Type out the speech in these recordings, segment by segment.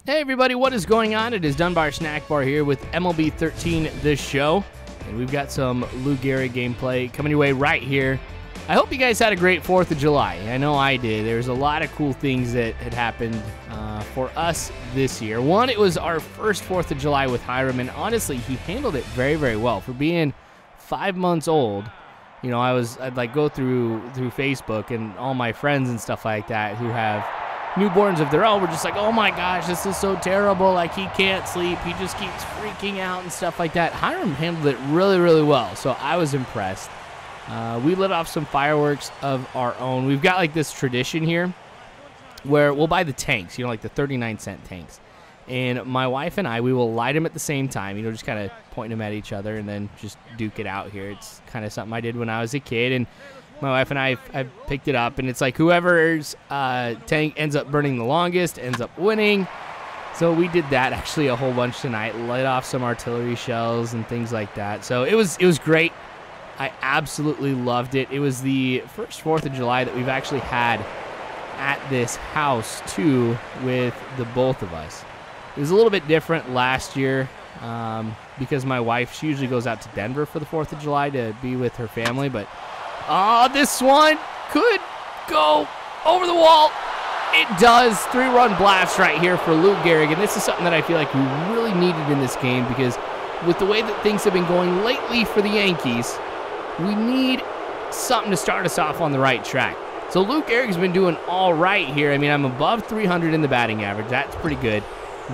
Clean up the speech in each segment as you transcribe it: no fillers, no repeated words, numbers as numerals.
Hey everybody, what is going on? It is Dunbar Snackbar here with MLB 13, this show. And we've got some Lou Gehrig gameplay coming your way right here. I hope you guys had a great 4th of July. I know I did. There's a lot of cool things that had happened for us this year. One, it was our first 4th of July with Hiram, and honestly, he handled it very, very well. For being 5 months old, you know, I'd like go through Facebook, and all my friends and stuff like that who have newborns of their own were just like, oh my gosh, this is so terrible, like he can't sleep, he just keeps freaking out and stuff like that. Hiram handled it really, really well, so I was impressed. We lit off some fireworks of our own. We've got like this tradition here where we'll buy the tanks, you know, like the 39-cent tanks. And my wife and I, we will light them at the same time, you know, just kind of pointing them at each other and then just duke it out here. It's kind of something I did when I was a kid, and my wife and I picked it up, and it's like whoever's tank ends up burning the longest ends up winning. So we did that actually a whole bunch tonight, lit off some artillery shells and things like that. So it was great. I absolutely loved it. It was the first 4th of July that we've actually had at this house too, with the both of us. It was a little bit different last year because my wife, she usually goes out to Denver for the 4th of July to be with her family, but this one could go over the wall. It does. 3-run blast right here for Lou Gehrig, and this is something that I feel like we really needed in this game because with the way that things have been going lately for the Yankees, we need something to start us off on the right track. So Lou Gehrig's been doing all right here. I mean, I'm above 300 in the batting average. That's pretty good.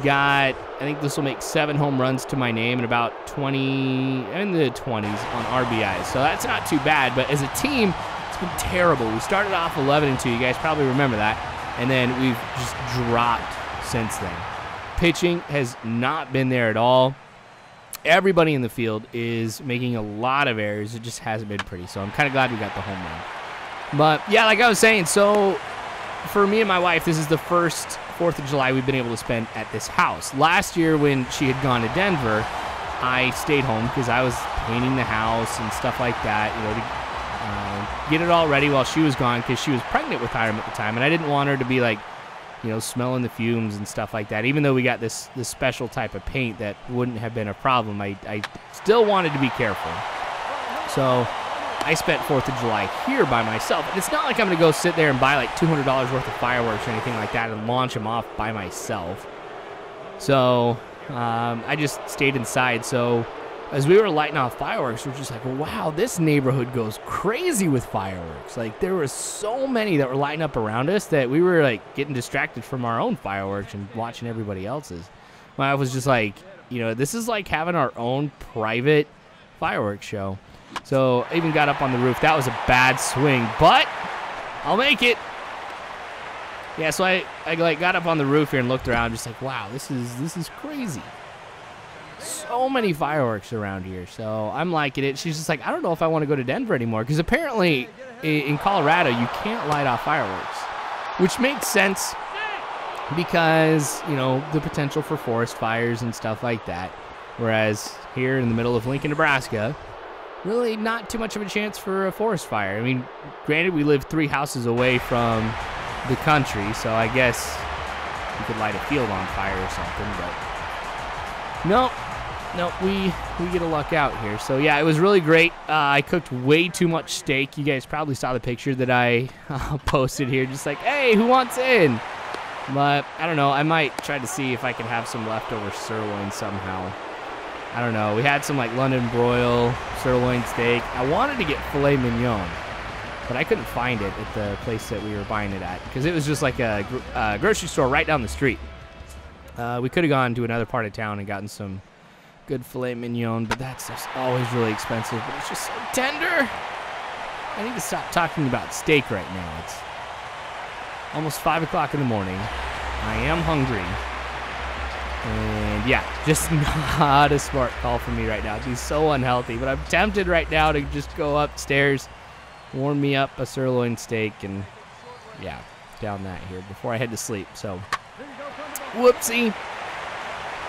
Got, I think this will make 7 home runs to my name and about 20 in the 20s on RBIs. So that's not too bad, but as a team, it's been terrible. We started off 11-2. You guys probably remember that. And then we've just dropped since then. Pitching has not been there at all. Everybody in the field is making a lot of errors. It just hasn't been pretty. So I'm kind of glad we got the home run. But yeah, like I was saying, so for me and my wife, this is the first 4th of July we've been able to spend at this house. Last year when she had gone to Denver, I stayed home because I was painting the house and stuff like that, you know, to get it all ready while she was gone because she was pregnant with Hiram at the time, and I didn't want her to be like, you know, smelling the fumes and stuff like that. Even though we got this special type of paint that wouldn't have been a problem, I still wanted to be careful. So I spent 4th of July here by myself. And it's not like I'm going to go sit there and buy like $200 worth of fireworks or anything like that and launch them off by myself. So I just stayed inside. So as we were lighting off fireworks, we're just like, wow, this neighborhood goes crazy with fireworks. Like there were so many that were lighting up around us that we were like getting distracted from our own fireworks and watching everybody else's. My wife was just like, you know, this is like having our own private fireworks show. So I even got up on the roof. That was a bad swing, but I'll make it. Yeah, so I like got up on the roof here and looked around, just like, wow, this is crazy. So many fireworks around here. So I'm liking it. She's just like, I don't know if I want to go to Denver anymore because apparently in Colorado you can't light off fireworks, which makes sense because, you know, the potential for forest fires and stuff like that. Whereas here in the middle of Lincoln, Nebraska, really not too much of a chance for a forest fire. I mean, granted, we live 3 houses away from the country, so I guess you could light a field on fire or something, but no, we get a luck out here. So yeah, it was really great. I cooked way too much steak. You guys probably saw the picture that I posted here, just like, hey, who wants in? But I don't know, I might try to see if I can have some leftover sirloin somehow. I don't know. We had some like London broil, sirloin steak. I wanted to get filet mignon, but I couldn't find it at the place that we were buying it at because it was just like a grocery store right down the street. We could have gone to another part of town and gotten some good filet mignon, but that's just always really expensive. But it's just so tender. I need to stop talking about steak right now. It's almost 5 o'clock in the morning. I am hungry. And yeah, just not a smart call for me right now. It'd be so unhealthy, but I'm tempted right now to just go upstairs, warm me up a sirloin steak, and yeah, down that here before I head to sleep. So, whoopsie.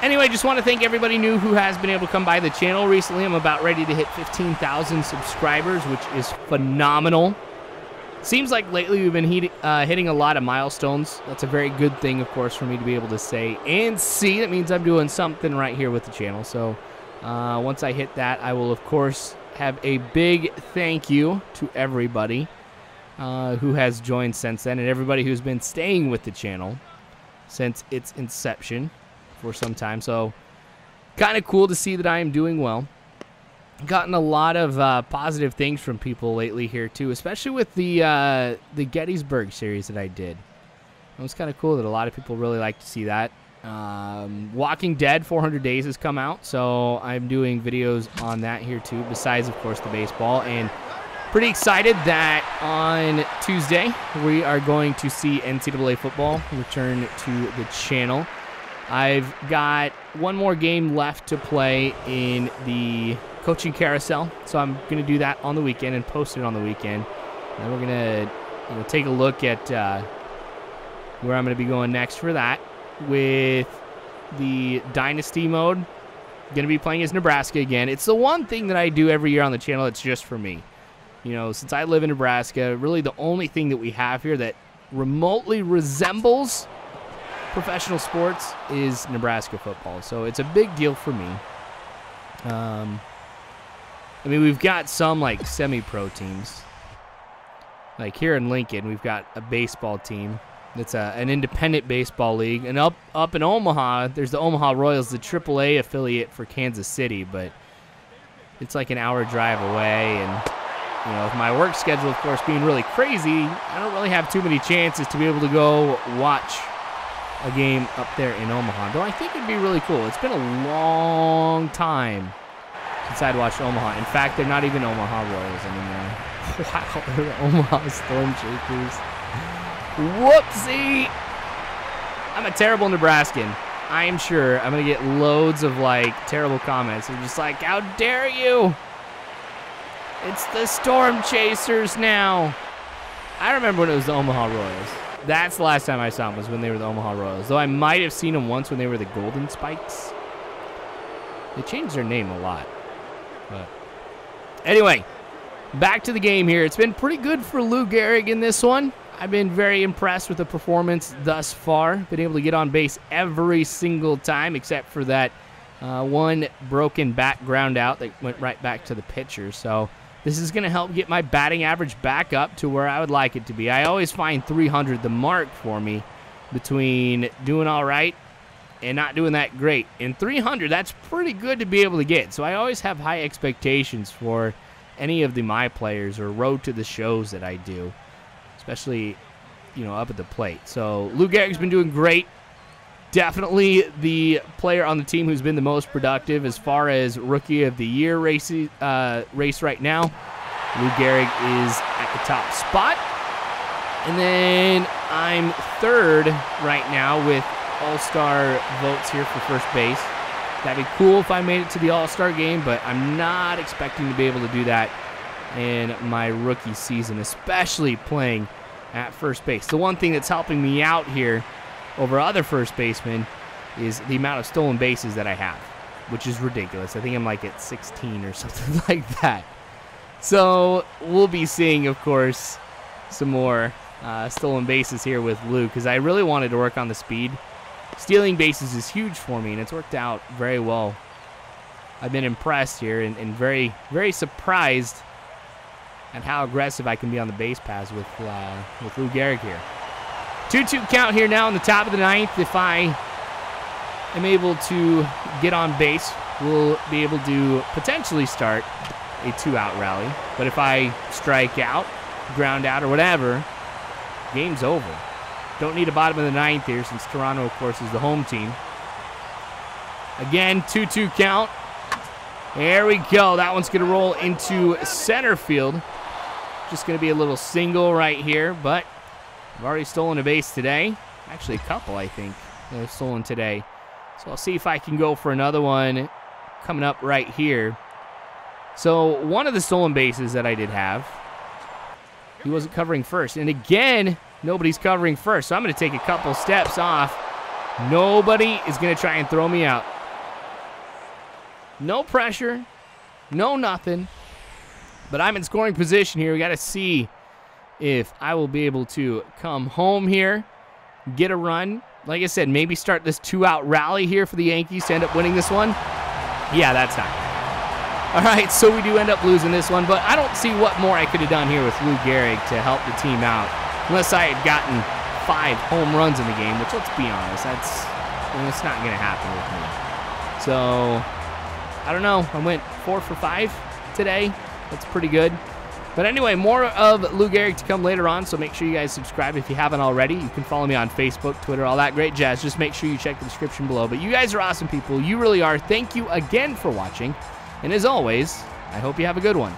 Anyway, just want to thank everybody new who has been able to come by the channel recently. I'm about ready to hit 15,000 subscribers, which is phenomenal. Seems like lately we've been hitting a lot of milestones. That's a very good thing, of course, for me to be able to say and see. That means I'm doing something right here with the channel. So once I hit that, I will, of course, have a big thank you to everybody who has joined since then, and everybody who's been staying with the channel since its inception for some time. So kind of cool to see that I am doing well. Gotten a lot of positive things from people lately here too, especially with the Gettysburg series that I did. It was kind of cool that a lot of people really like to see that. Walking Dead 400 Days has come out, so I'm doing videos on that here too, besides, of course, the baseball. And pretty excited that on Tuesday we are going to see NCAA football return to the channel. I've got one more game left to play in the coaching carousel, so I'm going to do that on the weekend and post it on the weekend. And we're going to take a look at where I'm going to be going next for that. With the Dynasty mode, going to be playing as Nebraska again. It's the one thing that I do every year on the channel that's just for me. You know, since I live in Nebraska, really the only thing that we have here that remotely resembles professional sports is Nebraska football. So it's a big deal for me. I mean, we've got some like semi-pro teams. Like here in Lincoln, we've got a baseball team. It's an independent baseball league. And up in Omaha, there's the Omaha Royals, the AAA affiliate for Kansas City. But it's like an hour drive away. And, you know, with my work schedule, of course, being really crazy, I don't really have too many chances to be able to go watch a game up there in Omaha. Though I think it'd be really cool. It's been a long time since I'd watched Omaha. In fact, they're not even Omaha Royals anymore. Wow, they're the Omaha Storm Shakers. Whoopsie! I'm a terrible Nebraskan. I am sure I'm going to get loads of, like, terrible comments. I'm just like, how dare you? It's the Storm Chasers now. I remember when it was the Omaha Royals. That's the last time I saw them, was when they were the Omaha Royals. Though I might have seen them once when they were the Golden Spikes. They changed their name a lot. But anyway, back to the game here. It's been pretty good for Lou Gehrig in this one. I've been very impressed with the performance thus far. Been able to get on base every single time except for that one broken bat ground out that went right back to the pitcher. So this is going to help get my batting average back up to where I would like it to be. I always find 300 the mark for me between doing all right and not doing that great. And 300, that's pretty good to be able to get. So I always have high expectations for any of the my players or road to the shows that I do, especially, you know, up at the plate. So Lou Gehrig's been doing great. Definitely the player on the team who's been the most productive as far as Rookie of the Year race right now. Lou Gehrig is at the top spot. And then I'm third right now with All-Star votes here for first base. That'd be cool if I made it to the All-Star game, but I'm not expecting to be able to do that in my rookie season, especially playing at first base. The one thing that's helping me out here over other first basemen is the amount of stolen bases that I have, which is ridiculous. I think I'm like at 16 or something like that. So we'll be seeing, of course, some more stolen bases here with Lou, because I really wanted to work on the speed. Stealing bases is huge for me, and it's worked out very well. I've been impressed here and very, very surprised at how aggressive I can be on the base paths with Lou Gehrig here. 2-2 count here now in the top of the ninth. If I am able to get on base, we'll be able to potentially start a 2-out rally. But if I strike out, ground out, or whatever, game's over. Don't need a bottom of the ninth here, since Toronto, of course, is the home team. Again, 2-2 count. There we go. That one's going to roll into center field. Just going to be a little single right here, but I've already stolen a base today. Actually, a couple, I think, that I've stolen today. So I'll see if I can go for another one coming up right here. So one of the stolen bases that I did have, he wasn't covering first. And again, nobody's covering first. So I'm going to take a couple steps off. Nobody is going to try and throw me out. No pressure. No nothing. But I'm in scoring position here. We got to see if I will be able to come home here, get a run. Like I said, maybe start this 2-out rally here for the Yankees to end up winning this one. Yeah, that's not good. All right, so we do end up losing this one, but I don't see what more I could have done here with Lou Gehrig to help the team out, unless I had gotten 5 home runs in the game, which, let's be honest, it's not going to happen with me. So, I don't know. I went 4 for 5 today. That's pretty good. But anyway, more of Lou Gehrig to come later on, so make sure you guys subscribe if you haven't already. You can follow me on Facebook, Twitter, all that great jazz. Just make sure you check the description below. But you guys are awesome people. You really are. Thank you again for watching. And as always, I hope you have a good one.